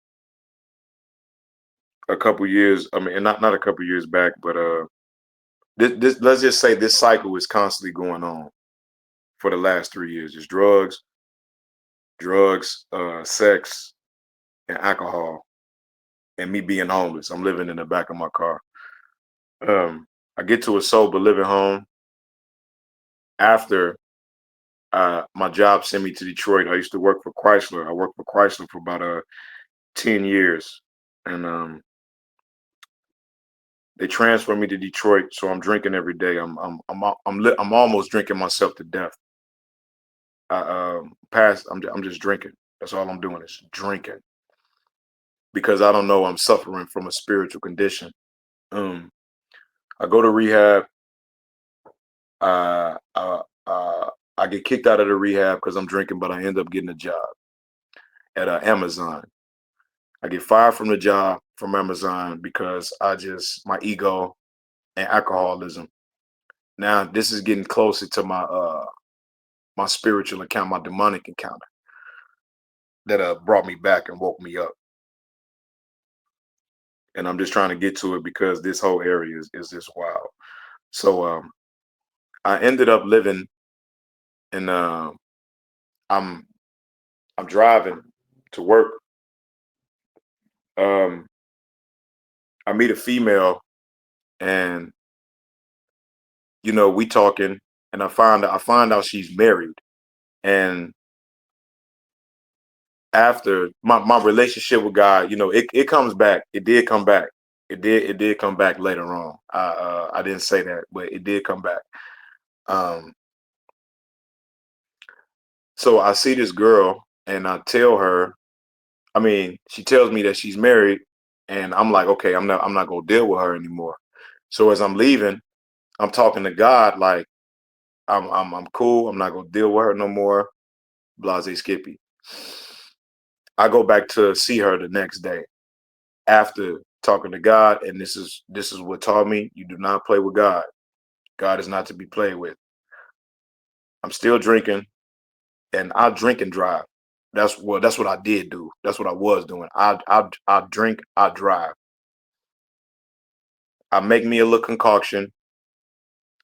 a couple years. I mean, not a couple years back, but this let's just say this cycle is constantly going on for the last 3 years. It's drugs, sex, and alcohol, and me being homeless. I'm living in the back of my car. I get to a sober living home after my job sent me to Detroit. I used to work for Chrysler. I worked for Chrysler for about 10 years, and they transferred me to Detroit. So I'm drinking every day. I'm almost drinking myself to death. I'm just drinking. That's all I'm doing is drinking because I don't know I'm suffering from a spiritual condition. Um, I go to rehab. Uh, uh, uh, I get kicked out of the rehab because I'm drinking, but I end up getting a job at Amazon. I get fired from the job from Amazon because my ego and alcoholism. Now this is getting closer to my spiritual account, my demonic encounter that brought me back and woke me up. And I'm just trying to get to it because this whole area is just wild. So I ended up living in I'm I'm driving to work. Um I meet a female, and we talking, and I find out she's married. And after my relationship with God, it comes back. It did come back. It did come back later on. I didn't say that, but it did come back. Um, so I see this girl, and I tell her. I mean, she tells me that she's married, and I'm like, okay, I'm not gonna deal with her anymore. So as I'm leaving, I'm talking to God like I'm cool. I'm not gonna deal with her no more. Blase Skippy. I go back to see her the next day after talking to God, and this is what taught me: you do not play with God. God is not to be played with. I'm still drinking, and I drink and drive. That's what I did do. That's what I was doing. I drink, I drive. I make me a little concoction.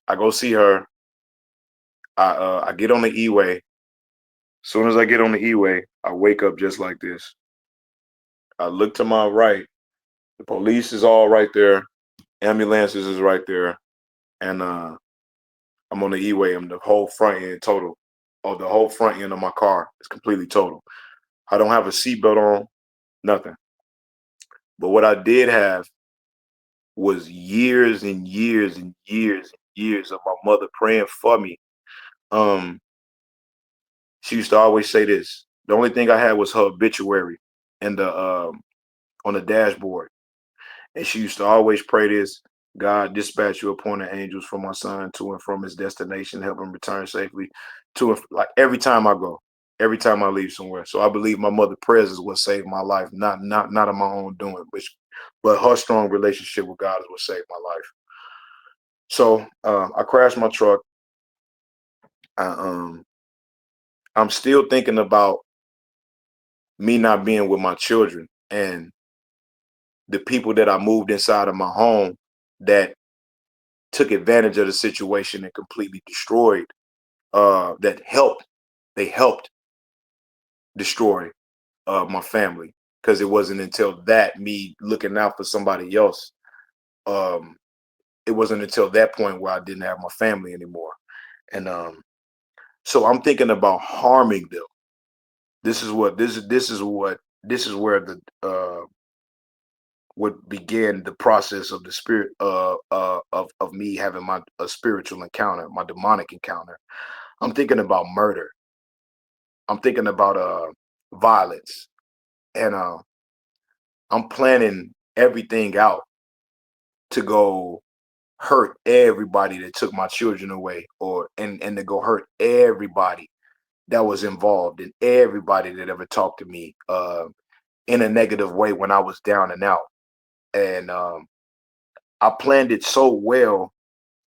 I go see her. I get on the E-way. As soon as I get on the E-way, I wake up just like this. I look to my right. The police is all right there. Ambulances is right there, and I'm on the E-way. I'm the whole front end total. Oh, the whole front end of my car is completely total. I don't have a seatbelt on, nothing. But what I did have was years and years and years and years of my mother praying for me. Um, she used to always say this. The only thing I had was her obituary and the on the dashboard. And she used to always pray this: God, dispatch your appointed angels for my son to and from his destination, help him return safely to and like every time I go, every time I leave somewhere. So I believe my mother prayers is what saved my life, not of my own doing, but her strong relationship with God is what saved my life. So I crashed my truck. I, I'm still thinking about me not being with my children and the people that I moved inside of my home that took advantage of the situation and completely destroyed. That helped. They helped destroy my family, because it wasn't until that me looking out for somebody else. Um, it wasn't until that point where I didn't have my family anymore, and so I'm thinking about harming them. This is where the what began the process of the spirit of me having my a spiritual encounter, my demonic encounter. I'm thinking about murder. I'm thinking about violence, and I'm planning everything out to go hurt everybody that took my children away, or and to go hurt everybody that was involved, and everybody that ever talked to me in a negative way when I was down and out. And I planned it so well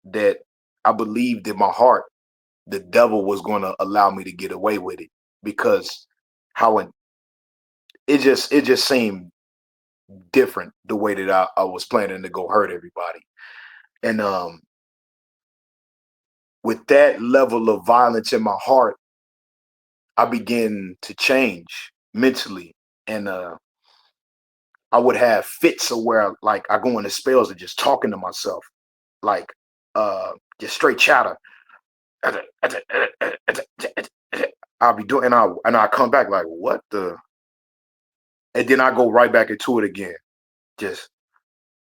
that I believed in my heart the devil was going to allow me to get away with it, because how it just seemed different the way that I was planning to go hurt everybody. And with that level of violence in my heart, I began to change mentally. And I would have fits of where like I go into spells of just talking to myself, like just straight chatter. I'll be doing, and I come back like, what the, and then I go right back into it again. Just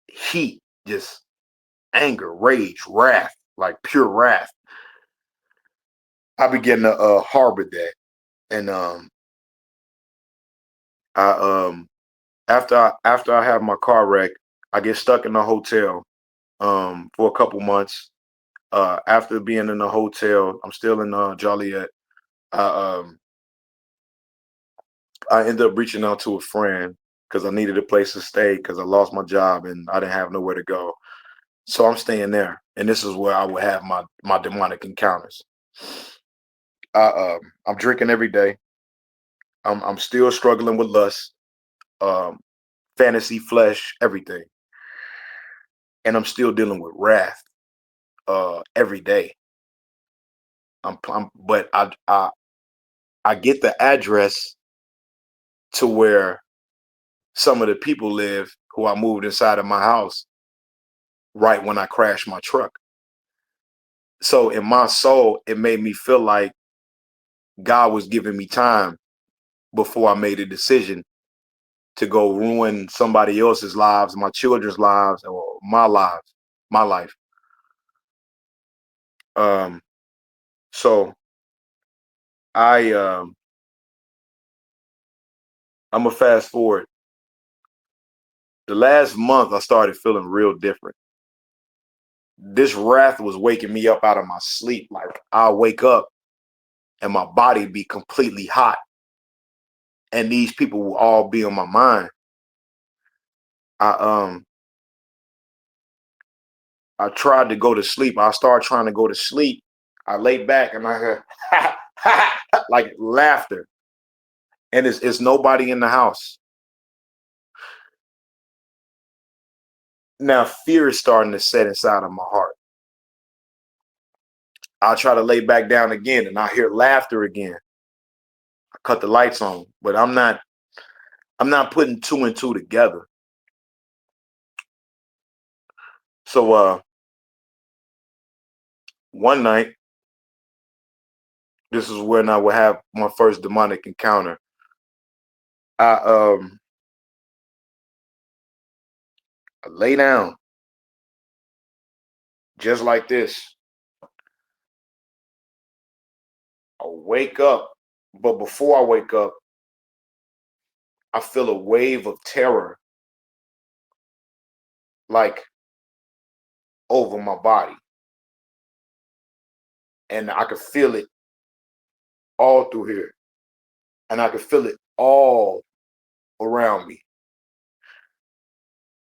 heat, just anger, rage, wrath, like pure wrath. I begin to harbor that. And I after I have my car wreck, I get stuck in a hotel for a couple months. After being in the hotel, I'm still in Joliet. I I ended up reaching out to a friend because I needed a place to stay because I lost my job and I didn't have nowhere to go. So I'm staying there, and this is where I would have my demonic encounters. I'm drinking every day. I'm still struggling with lust, um, fantasy, flesh, everything, and I'm still dealing with wrath every day. But I get the address to where some of the people live who I moved inside of my house right when I crashed my truck. So in my soul, it made me feel like God was giving me time before I made a decision to go ruin somebody else's lives, my children's lives, or my life. Um, so I I'm gonna fast forward. The last month I started feeling real different. This wrath was waking me up out of my sleep. Like I'll wake up and my body be completely hot. And these people will all be on my mind. I I tried to go to sleep. I started trying to go to sleep. I lay back and I heard like laughter. And it's nobody in the house. Now fear is starting to set inside of my heart. I'll try to lay back down again and I hear laughter again. I cut the lights on, but I'm not putting two and two together. So one night, this is when I would have my first demonic encounter. I I lay down just like this. I wake up, but before I wake up, I feel a wave of terror like over my body. And I could feel it all through here. And I could feel it all around me.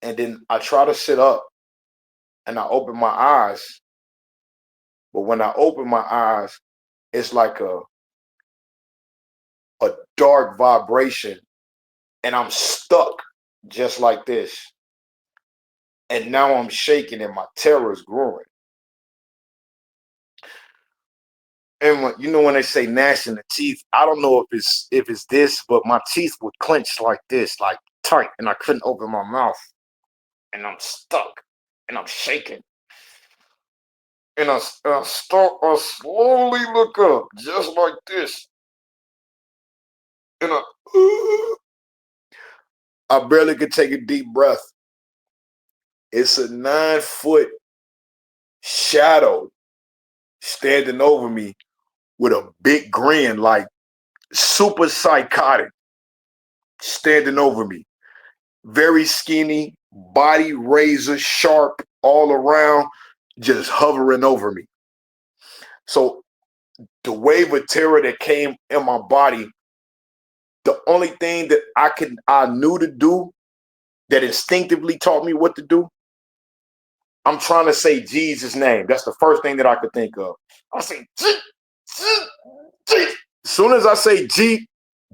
And then I try to sit up and I open my eyes. But when I open my eyes, it's like a dark vibration and I'm stuck just like this. And now I'm shaking and my terror is growing. And you know when they say gnashing the teeth, I don't know if it's this, but my teeth would clench like this, like tight, and I couldn't open my mouth. And I'm stuck and I'm shaking. And I slowly look up just like this. And I barely could take a deep breath. It's a 9-foot shadow standing over me with a big grin, like super psychotic, standing over me. Very skinny, body razor sharp all around, just hovering over me. So the wave of terror that came in my body, the only thing that I knew to do, that instinctively taught me what to do, I'm trying to say Jesus' name. That's the first thing that I could think of. I say G, G, G. As soon as I say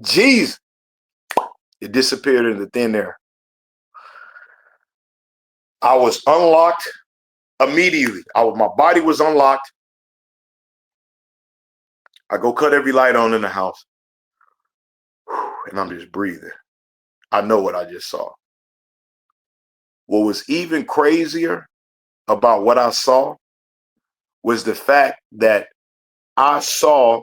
G's, it disappeared into thin air. I was unlocked immediately. My body was unlocked. I go cut every light on in the house. And I'm just breathing. I know what I just saw. What was even crazier about what I saw was the fact that I saw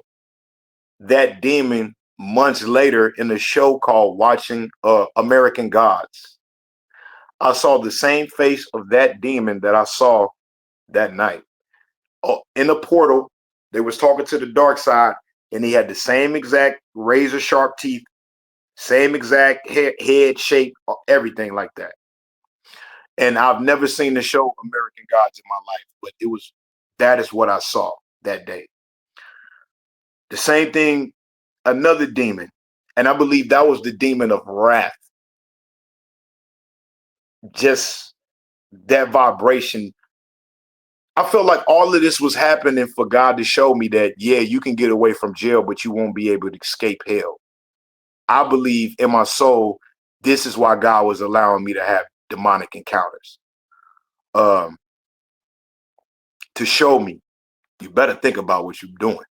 that demon months later in a show called Watching American Gods. I saw the same face of that demon that I saw that night. In the portal, they was talking to the dark side, and he had the same exact razor sharp teeth, same exact head shape, everything like that. And I've never seen the show American Gods in my life, but that is what I saw that day. The same thing, another demon, and I believe that was the demon of wrath. Just that vibration. I felt like all of this was happening for God to show me that, yeah, you can get away from jail, but you won't be able to escape hell. I believe in my soul, this is why God was allowing me to have demonic encounters. To show me, you better think about what you're doing.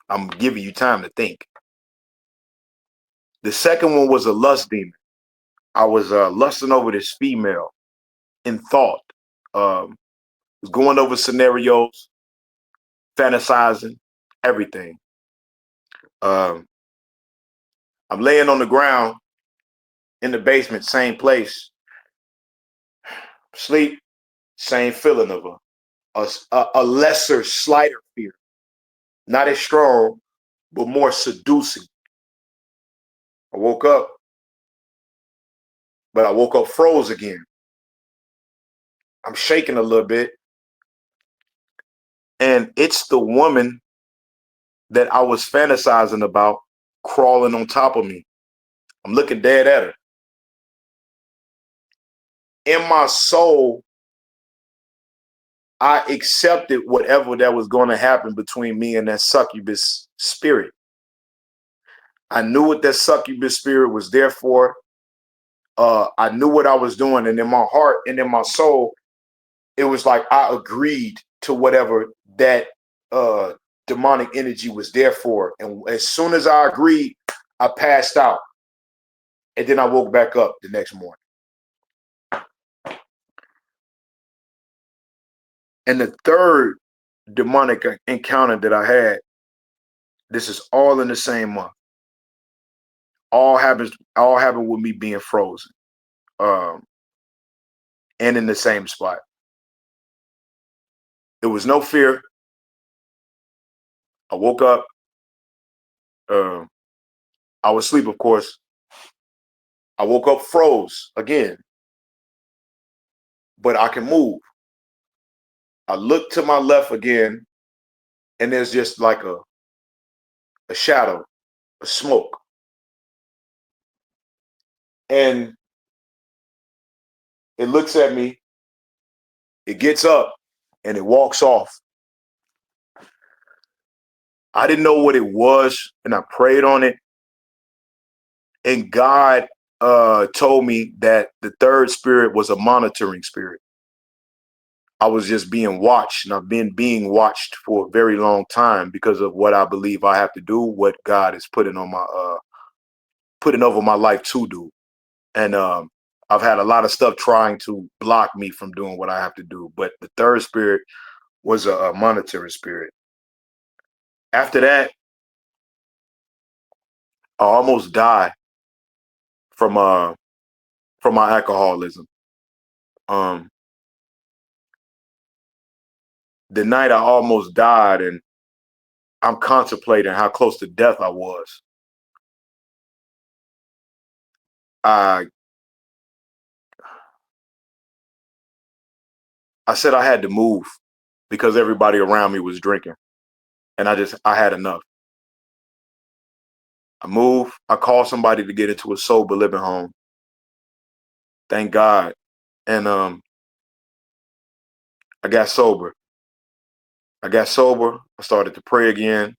I'm giving you time to think. The second one was a lust demon. I was lusting over this female in thought. Was going over scenarios, fantasizing, everything. Um, I'm laying on the ground in the basement, same place, sleep, same feeling of a lesser, slighter fear, not as strong, but more seducing. I woke up, but I woke up froze again. I'm shaking a little bit, and it's the woman that I was fantasizing about crawling on top of me. I'm looking dead at her. In my soul, I accepted whatever that was going to happen between me and that succubus spirit. I knew what that succubus spirit was there for. I knew what I was doing. And in my heart and in my soul, it was like I agreed to whatever that demonic energy was there for. And as soon as I agreed, I passed out. And then I woke back up the next morning. And the third demonic encounter that I had, this is all in the same month. All happened with me being frozen. And in the same spot. There was no fear. I woke up. I was asleep, of course. I woke up froze again, but I can move. I look to my left again, and there's just like a shadow, a smoke. And it looks at me, it gets up, and it walks off. I didn't know what it was, and I prayed on it. And God told me that the third spirit was a monitoring spirit. I was just being watched, and I've been being watched for a very long time because of what I believe I have to do, what God is putting over my life to do. And I've had a lot of stuff trying to block me from doing what I have to do. But the third spirit was a monitoring spirit. After that, I almost died from my alcoholism. Um, the night I almost died, and I'm contemplating how close to death I was. I said I had to move because everybody around me was drinking, and I had enough. I moved. I called somebody to get into a sober living home. Thank God. And I got sober. I started to pray again.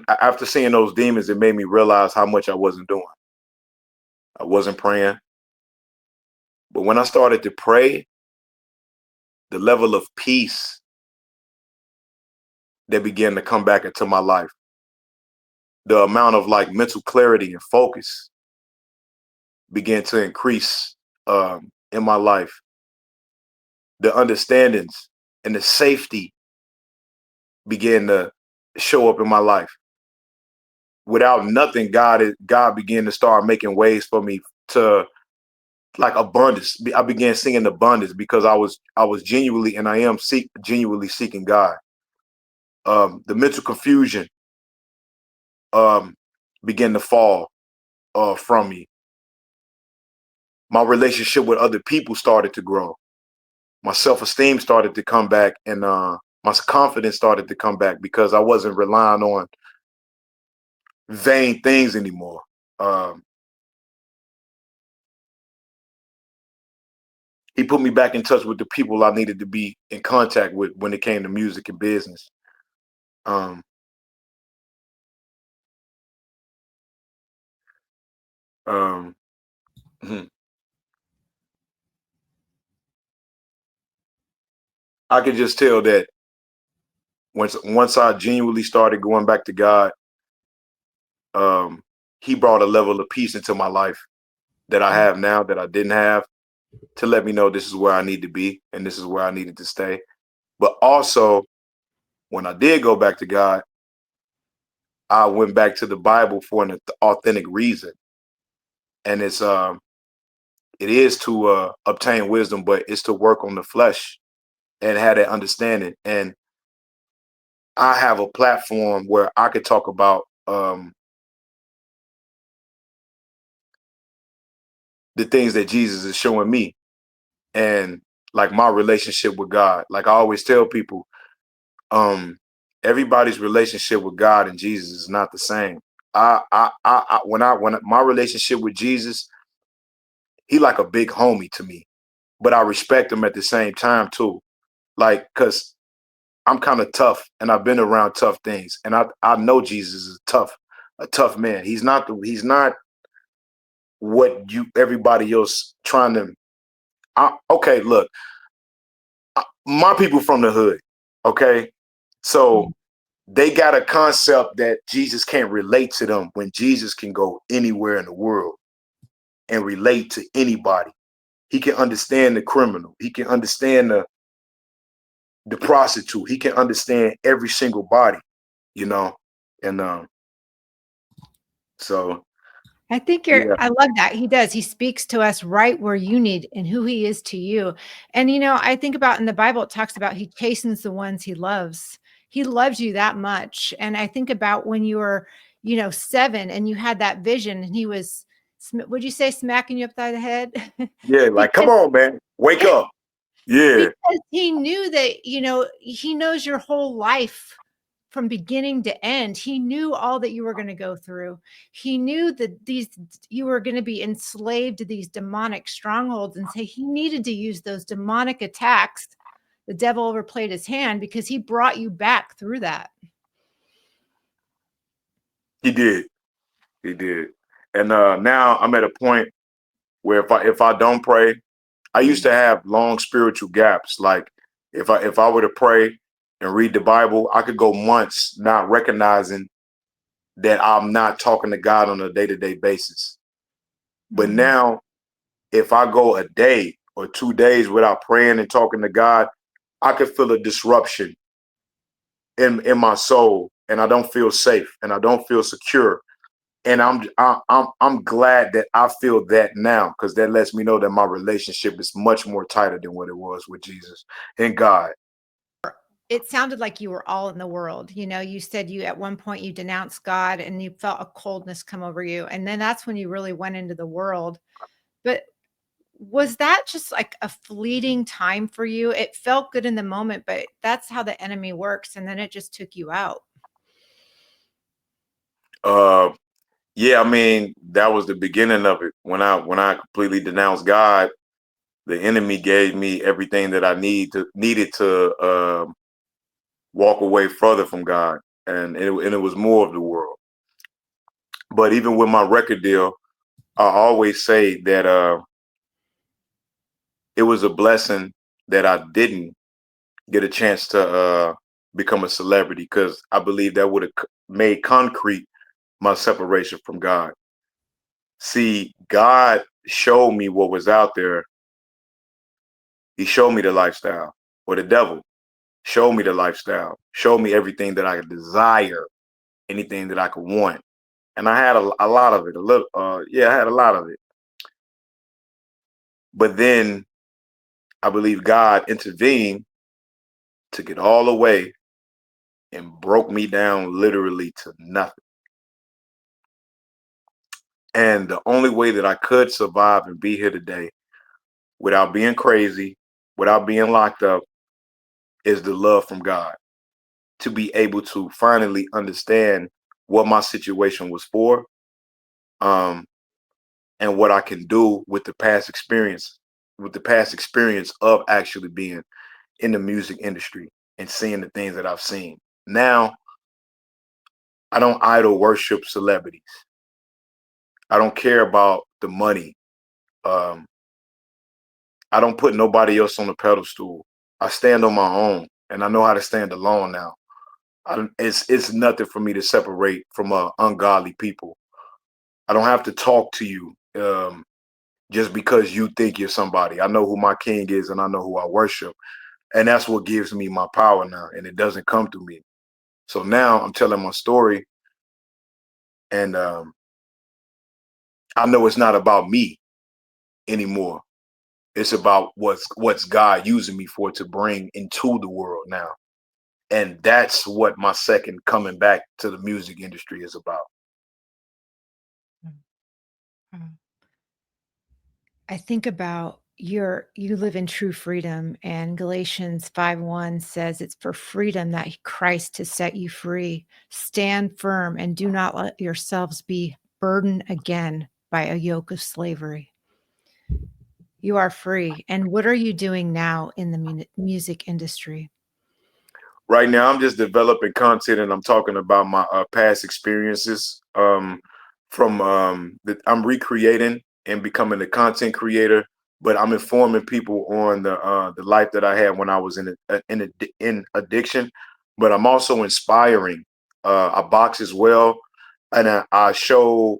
After seeing those demons, it made me realize how much I wasn't doing. I wasn't praying. But when I started to pray, the level of peace that began to come back into my life, the amount of like mental clarity and focus began to increase in my life. The understandings and the safety began to show up in my life. Without nothing, God began to start making ways for me to like abundance. I began singing abundance because I was genuinely, and I am genuinely seeking God. The mental confusion began to fall from me. My relationship with other people started to grow. My self-esteem started to come back, and my confidence started to come back because I wasn't relying on vain things anymore. He put me back in touch with the people I needed to be in contact with when it came to music and business. Um, um, I could just tell that once I genuinely started going back to God, he brought a level of peace into my life that I Mm. have now that I didn't have, to let me know this is where I need to be and this is where I needed to stay. But also, when I did go back to God, I went back to the Bible for an authentic reason, and it is to obtain wisdom, but it's to work on the flesh and have that understanding. And I have a platform where I could talk about the things that Jesus is showing me, and like my relationship with God. Like I always tell people, um, everybody's relationship with God and Jesus is not the same. When my relationship with Jesus, he like a big homie to me, but I respect him at the same time too. Like, cause I'm kind of tough and I've been around tough things, and I know Jesus is a tough man. He's not what you everybody else trying to. Okay, look, my people from the hood. Okay, so they got a concept that Jesus can't relate to them when Jesus can go anywhere in the world and relate to anybody. He can understand the criminal. He can understand the prostitute. He can understand every single body, you know. And so I think yeah, I love that. He does. He speaks to us right where you need and who he is to you. And, I think about in the Bible, it talks about he chastens the ones he loves. He loves you that much. And I think about when you were, 7 and you had that vision and he was, would you say smacking you upside the head? yeah, like come because on, man, wake up. Yeah, because he knew that, he knows your whole life from beginning to end. He knew all that you were going to go through. He knew that you were going to be enslaved to these demonic strongholds, and so he needed to use those demonic attacks. The devil overplayed his hand because he brought you back through that. he did. He did. And now I'm at a point where if I don't pray, I used Mm. to have long spiritual gaps. Like if I were to pray and read the Bible, I could go months not recognizing that I'm not talking to God on a day-to-day basis. But Mhm. now if I go a day or 2 days without praying and talking to God, I could feel a disruption in my soul, and I don't feel safe and I don't feel secure. And I'm glad that I feel that now, because that lets me know that my relationship is much more tighter than what it was with Jesus and God. It sounded like you were all in the world. You said you at one point you denounced God and you felt a coldness come over you. And then that's when you really went into the world. But was that just like a fleeting time for you? It felt good in the moment, but that's how the enemy works. And then it just took you out. Uh, yeah, I mean that was the beginning of it. When I completely denounced God, the enemy gave me everything that I needed to walk away further from God, and it was more of the world. But even with my record deal, I always say that it was a blessing that I didn't get a chance to become a celebrity, because I believe that would have made concrete my separation from God. See, God showed me what was out there. He showed me the lifestyle, or the devil showed me the lifestyle, showed me everything that I could desire, anything that I could want. And I had a lot of it, yeah, I had a lot of it. But then I believe God intervened, took it all away, and broke me down literally to nothing. And the only way that I could survive and be here today without being crazy, without being locked up, is the love from God. To be able to finally understand what my situation was for, um, and what I can do with the past experience of actually being in the music industry and seeing the things that I've seen. Now, I don't idol worship celebrities. I don't care about the money. Um, I don't put nobody else on the pedestal. I stand on my own, and I know how to stand alone now. It's nothing for me to separate from ungodly people. I don't have to talk to you just because you think you're somebody. I know who my king is and I know who I worship. And that's what gives me my power now. And it doesn't come through me. So now I'm telling my story, and I know it's not about me anymore. It's about what's God using me for to bring into the world now. And that's what my second coming back to the music industry is about. Mm. I think about you live in true freedom, and Galatians 5:1 says it's for freedom that Christ has set you free. Stand firm and do not let yourselves be burdened again by a yoke of slavery. You are free. And what are you doing now in the music industry? Right now, I'm just developing content and I'm talking about my past experiences. I'm recreating and becoming a content creator, but I'm informing people on the life that I had when I was in addiction. But I'm also inspiring. I box as well, and I show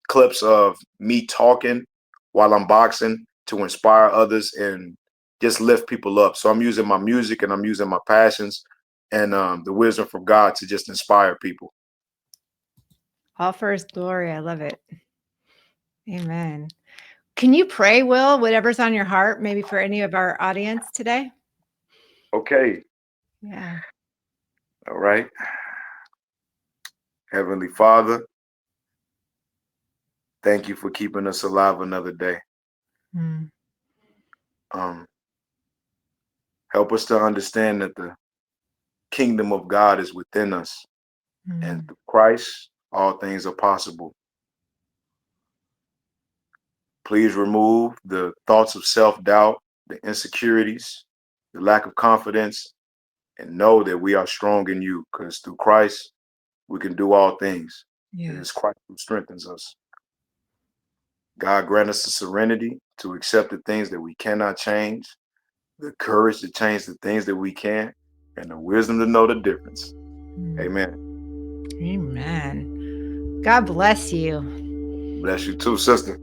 clips of me talking while I'm boxing to inspire others and just lift people up. So I'm using my music and I'm using my passions and the wisdom from God to just inspire people. All for his glory. I love it. Amen. Can you pray, Will, whatever's on your heart, maybe for any of our audience today? Okay. Yeah. All right. Heavenly Father, thank you for keeping us alive another day. Mm, Um, Help us to understand that the kingdom of God is within us, and mm. through Christ, all things are possible. Please remove the thoughts of self doubt, the insecurities, the lack of confidence, and know that we are strong in you because through Christ, we can do all things. It is Yes. Christ who strengthens us. God grant us the serenity to accept the things that we cannot change, the courage to change the things that we can, and the wisdom to know the difference. Mm. Amen. Amen. God bless you. Bless you too, sister.